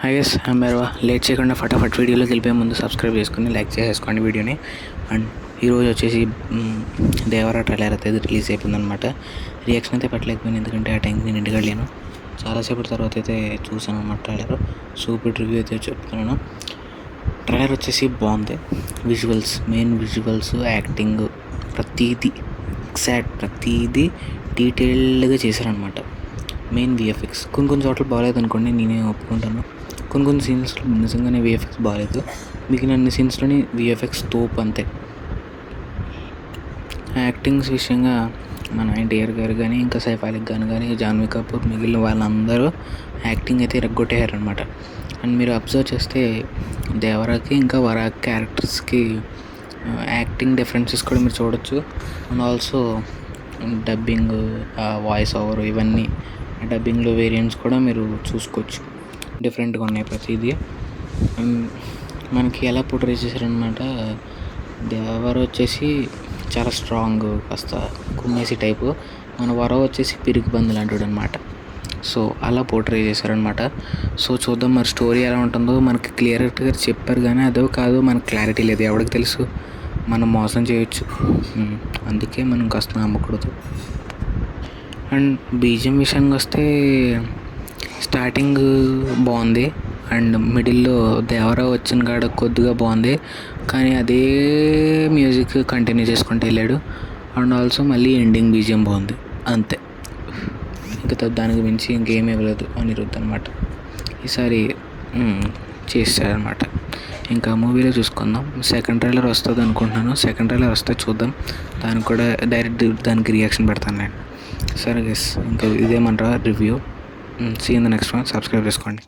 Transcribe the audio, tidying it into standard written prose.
Hi guys, మెరవా late చేయకుండా ఫటాఫట్ వీడియోలోకి వెళ్ళిపోయే ముందు సబ్స్క్రైబ్ చేసుకుని లైక్ చేసేసుకోండి వీడియోని. అండ్ ఈరోజు వచ్చేసి దేవరా ట్రైలర్ అయితే రిలీజ్ అయిపోయిందనమాట. రియాక్షన్ అయితే పెట్టలేకపోయింది ఎందుకంటే ఆ టైంకి నేను ఇంటికి వెళ్ళాను. చాలాసేపటి తర్వాత అయితే చూసాను అన్నమాట ట్రైలర్. సూపర్ రివ్యూ అయితే చెప్తున్నాను. ట్రైలర్ వచ్చేసి బాగుంది. మెయిన్ విజువల్స్, యాక్టింగ్, ప్రతీది ప్రతీది డీటెయిల్డ్గా చేశారనమాట. మెయిన్ విఎఫ్ఎక్స్ కొన్ని చోట్ల బాగాలేదు అనుకోండి, నేనే ఒప్పుకుంటాను. కొన్ని సీన్స్లో నిజంగానే విఎఫ్ఎక్స్ బాగాలేదు. మిగిలిన అన్ని సీన్స్లోని విఎఫ్ఎక్స్ తోపు అంతే. యాక్టింగ్స్ విషయంగా మన ఎన్టీఆర్ గారు కానీ, ఇంకా సైఫ్ అలీ ఖాన్ కానీ, జాన్వీ కపూర్, మిగిలిన వాళ్ళందరూ యాక్టింగ్ అయితే రెగ్గొట్టేయారనమాట. అండ్ మీరు అబ్జర్వ్ చేస్తే దేవరాకి ఇంకా వరా క్యారెక్టర్స్కి యాక్టింగ్ డిఫరెన్సెస్ కూడా మీరు చూడొచ్చు. And also dubbing, voice over, ఇవన్నీ డబ్బింగ్లో వేరియంట్స్ కూడా మీరు చూసుకోవచ్చు. డిఫరెంట్గా ఉన్నాయి ప్రతిదీ. మనకి ఎలా పోర్ట్రే చేశారనమాట. దేవర వచ్చేసి చాలా స్ట్రాంగ్, కాస్త కుమ్మేసి టైపు. మన వర వచ్చేసి పిరికి బందు లాంటివాడు అనమాట. సో అలా పోర్ట్రే చేశారనమాట. సో చూద్దాం మరి స్టోరీ ఎలా ఉంటుందో. మనకి క్లియర్గా చెప్పారు కానీ అదో కాదో మనకు క్లారిటీ లేదు. ఎవరికి తెలుసు, మనం మోసం చేయొచ్చు. అందుకే మనం కాస్త నమ్మకూడదు. అండ్ బీజిఎం విషయానికి వస్తే స్టార్టింగ్ బాగుంది. అండ్ మిడిల్లో దేవరా వచ్చిన కాడ కొద్దిగా బాగుంది, కానీ అదే మ్యూజిక్ కంటిన్యూ చేసుకుంటూ వెళ్ళాడు. అండ్ ఆల్సో మళ్ళీ ఎండింగ్ బీజిఎం బాగుంది, అంతే. ఇంకా దానికి మించి ఇంకేం ఇవ్వలేదు అనిరుద్ధ్ అనమాట. ఈసారి చేశారనమాట. ఇంకా మూవీలో చూసుకుందాం. సెకండ్ ట్రైలర్ వస్తుంది అనుకుంటున్నాను. సెకండ్ ట్రైలర్ వస్తే చూద్దాం. దానికి కూడా డైరెక్ట్ దానికి రియాక్షన్ పెడతాను నేను. సరే గైస్, ఇంకా ఇదేమంటారా review. See in the next one. Subscribe చేసుకోండి.